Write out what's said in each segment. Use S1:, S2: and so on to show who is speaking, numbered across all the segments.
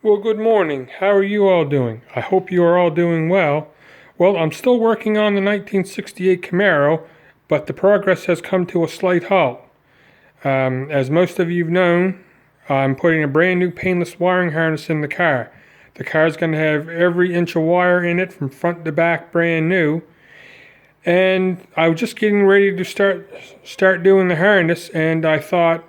S1: Well, good morning. How are you all doing? I hope you are all doing well. Well, I'm still working on the 1968 Camaro, but the progress has come to a slight halt. As most of you've known, I'm putting a brand new painless wiring harness in the car. The car is going to have every inch of wire in it from front to back brand new. And I was just getting ready to start doing the harness, and I thought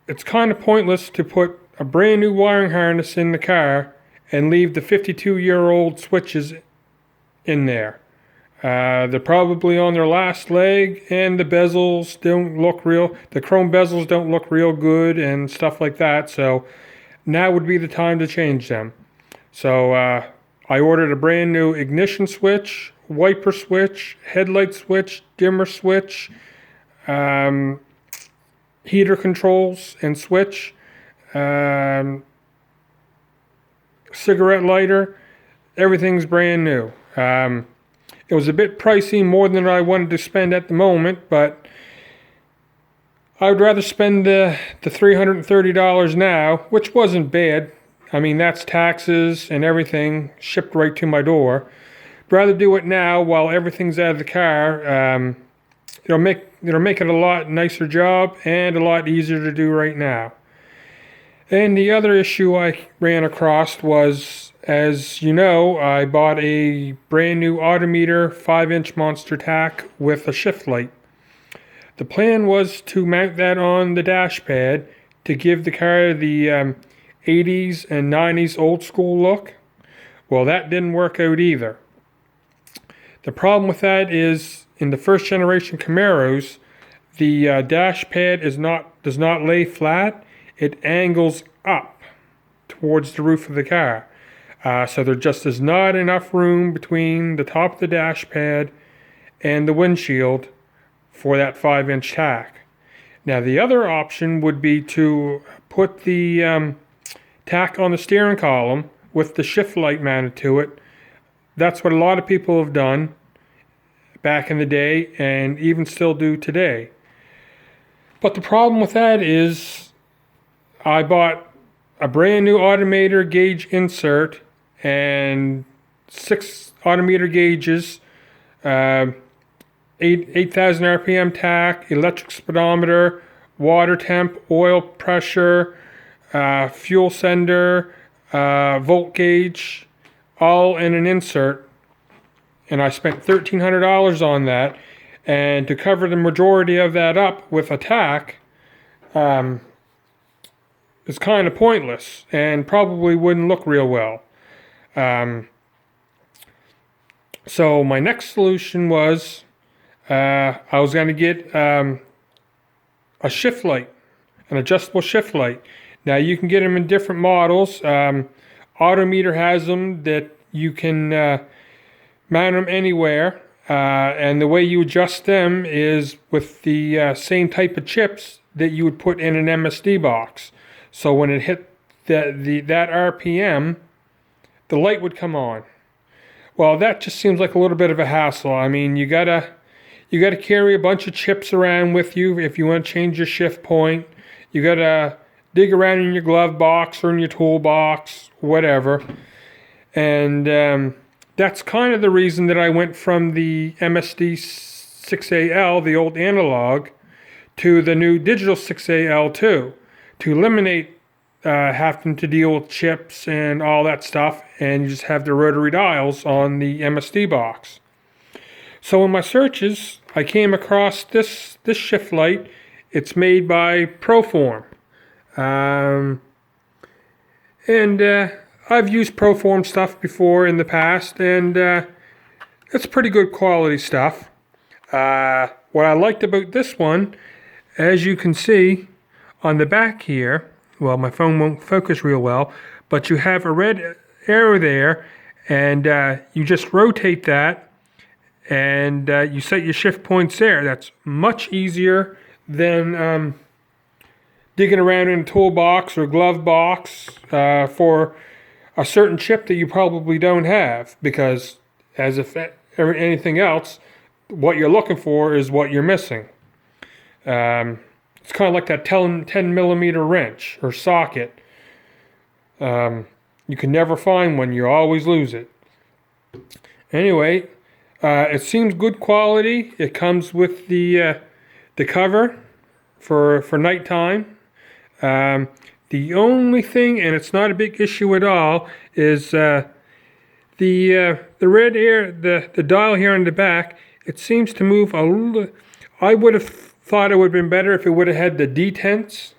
S1: it's kind of pointless to put a brand new wiring harness in the car and leave the 52-year-old switches in there. They're probably on their last leg, and the bezels don't look real. The chrome bezels don't look real good and stuff like that. So now would be the time to change them. So I ordered a brand new ignition switch, wiper switch, headlight switch, dimmer switch, heater controls and switch, cigarette lighter. Everything's brand new. It was a bit pricey, more than I wanted to spend at the moment, but I would rather spend the $330 now, which wasn't bad. I mean, that's taxes and everything shipped right to my door. I'd rather do it now while everything's out of the car. It'll make it a lot nicer job and a lot easier to do right now. And the other issue I ran across was, as you know, I bought a brand new Autometer 5-inch monster tack with a shift light. The plan was to mount that on the dash pad to give the car the 80s and 90s old school look. Well, that didn't work out either. The problem with that is, in the first generation Camaros, the dash pad does not lay flat. It angles up towards the roof of the car. So there just is not enough room between the top of the dash pad and the windshield for that 5-inch tack. Now the other option would be to put the tack on the steering column with the shift light mounted to it. That's what a lot of people have done back in the day and even still do today. But the problem with that is I bought a brand new Autometer gauge insert and 6 Autometer gauges, 8,000 RPM tack, electric speedometer, water temp, oil pressure, fuel sender, volt gauge, all in an insert. And I spent $1,300 on that. And to cover the majority of that up with a tack, is kind of pointless and probably wouldn't look real well. So my next solution was I was going to get a shift light, an adjustable shift light. Now you can get them in different models. Autometer has them that you can mount them anywhere. And the way you adjust them is with the same type of chips that you would put in an MSD box. So when it hit that RPM, the light would come on. Well, that just seems like a little bit of a hassle. I mean, you gotta carry a bunch of chips around with you if you want to change your shift point. You gotta dig around in your glove box or in your toolbox, whatever. And that's kind of the reason that I went from the MSD 6AL, the old analog, to the new digital 6AL2, to eliminate having to deal with chips and all that stuff, and you just have the rotary dials on the MSD box. So in my searches, I came across this shift light. It's made by Proform. I've used Proform stuff before in the past, and it's pretty good quality stuff. What I liked about this one, as you can see on the back here, well, my phone won't focus real well, but you have a red arrow there, and you just rotate that, and you set your shift points there. That's much easier than digging around in a toolbox or glove box for a certain chip that you probably don't have, because as if anything else, what you're looking for is what you're missing. It's kind of like that 10 millimeter wrench or socket. You can never find one. You always lose it. Anyway, it seems good quality. It comes with the cover for nighttime. The only thing, and it's not a big issue at all, is the red air, the dial here on the back. It seems to move a little. I would have thought it would have been better if it would have had the detents,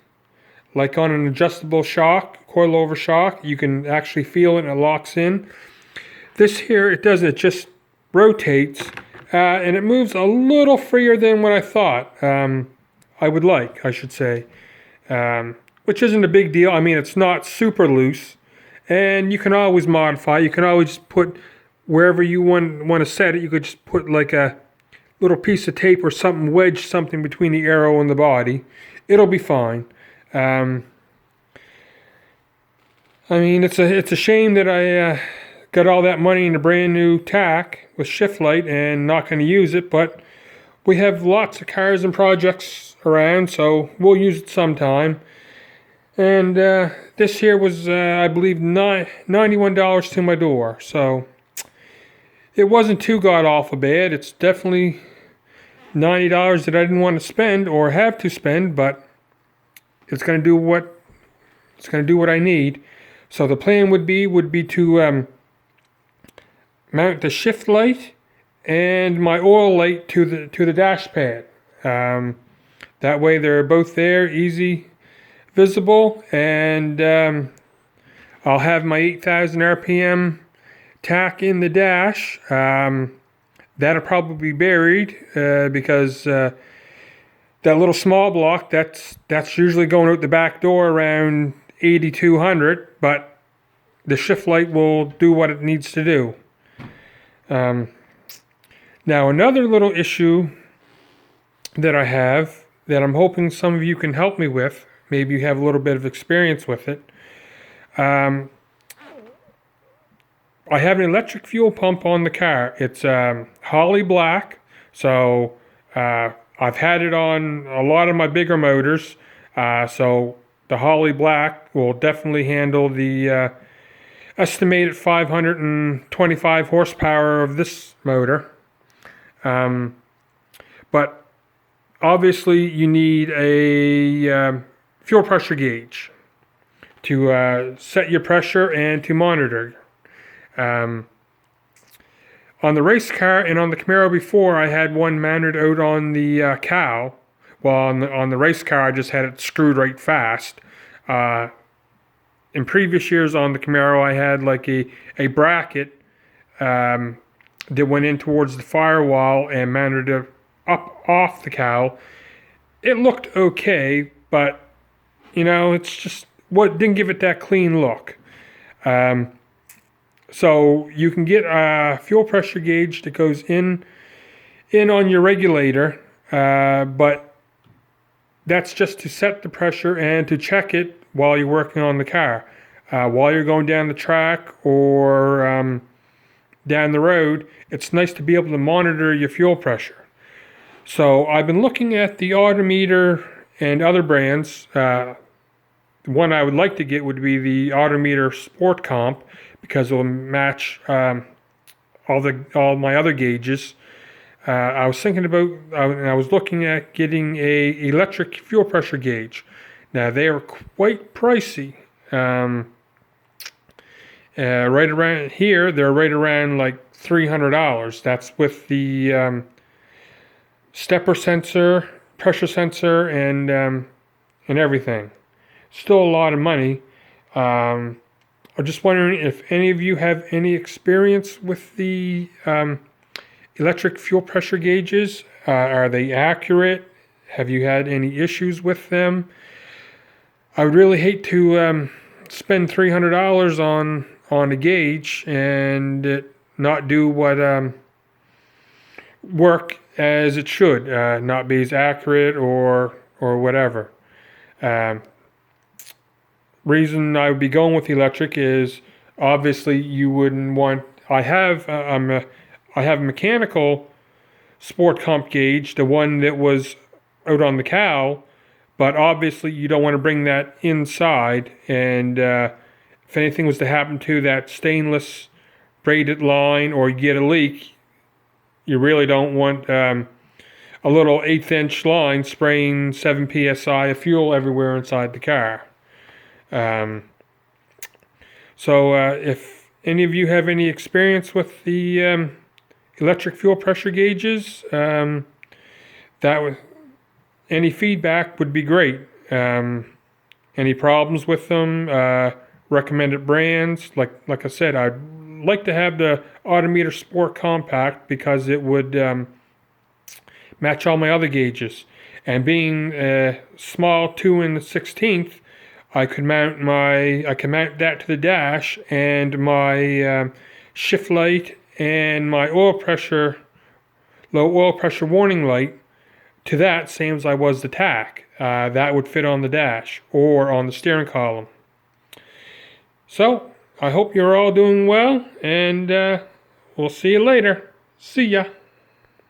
S1: like on an adjustable shock, coilover shock. You can actually feel it and it locks in. This here, it doesn't. It just rotates, and it moves a little freer than what I thought. I would like, I should say, which isn't a big deal. I mean, it's not super loose, and you can always modify. You can always put wherever you want to set it. You could just put like a little piece of tape or something, wedge something between the arrow and the body. It'll be fine. I mean, it's a shame that I got all that money in a brand new tack with shift light and not going to use it, but we have lots of cars and projects around, so we'll use it sometime. And this here was, I believe, $91 to my door, so it wasn't too god-awful bad. It's definitely $90 that I didn't want to spend or have to spend, but it's going to do what I need. So the plan would be to mount the shift light and my oil light to the dash pad. That way they're both there, easy, visible, and I'll have my 8,000 RPM tack in the dash. That'll probably be buried because that little small block, that's usually going out the back door around 8,200, but the shift light will do what it needs to do. Now another little issue that I have that I'm hoping some of you can help me with, maybe you have a little bit of experience with it. I have an electric fuel pump on the car. It's Holly Black, so I've had it on a lot of my bigger motors, so the Holly Black will definitely handle the estimated 525 horsepower of this motor. But obviously you need a fuel pressure gauge to set your pressure and to monitor. On the race car and on the Camaro before, I had one mounted out on the cowl. Well, on the race car, I just had it screwed right fast. In previous years on the Camaro, I had like a bracket that went in towards the firewall and mounted it up off the cowl. It looked okay, but you know, it's just what didn't give it that clean look. So you can get a fuel pressure gauge that goes in on your regulator, but that's just to set the pressure and to check it while you're working on the car. While you're going down the track or down the road, it's nice to be able to monitor your fuel pressure. So I've been looking at the Autometer and other brands. The one I would like to get would be the Autometer Sport Comp, because it will match all my other gauges. I was thinking about, I was looking at getting a electric fuel pressure gauge. Now they are quite pricey. Right around here, they're right around like $300. That's with the stepper sensor, pressure sensor, and everything. Still a lot of money. I'm just wondering if any of you have any experience with the electric fuel pressure gauges. Are they accurate? Have you had any issues with them? I would really hate to spend $300 on a gauge and it not do what work as it should, not be as accurate or whatever. Reason I would be going with electric is obviously you wouldn't want. I have a mechanical sport comp gauge, the one that was out on the cowl, but obviously you don't want to bring that inside and if anything was to happen to that stainless braided line or you get a leak, you really don't want a little 1/8-inch line spraying 7 psi of fuel everywhere inside the car. So if any of you have any experience with the electric fuel pressure gauges, any feedback would be great. Any problems with them, recommended brands. Like I said, I'd like to have the Autometer Sport Compact because it would match all my other gauges. And being small 2 1/16, I could mount that to the dash, and my shift light and my low oil pressure warning light to that, same as I was the TAC. That would fit on the dash or on the steering column. So I hope you're all doing well, and we'll see you later. See ya.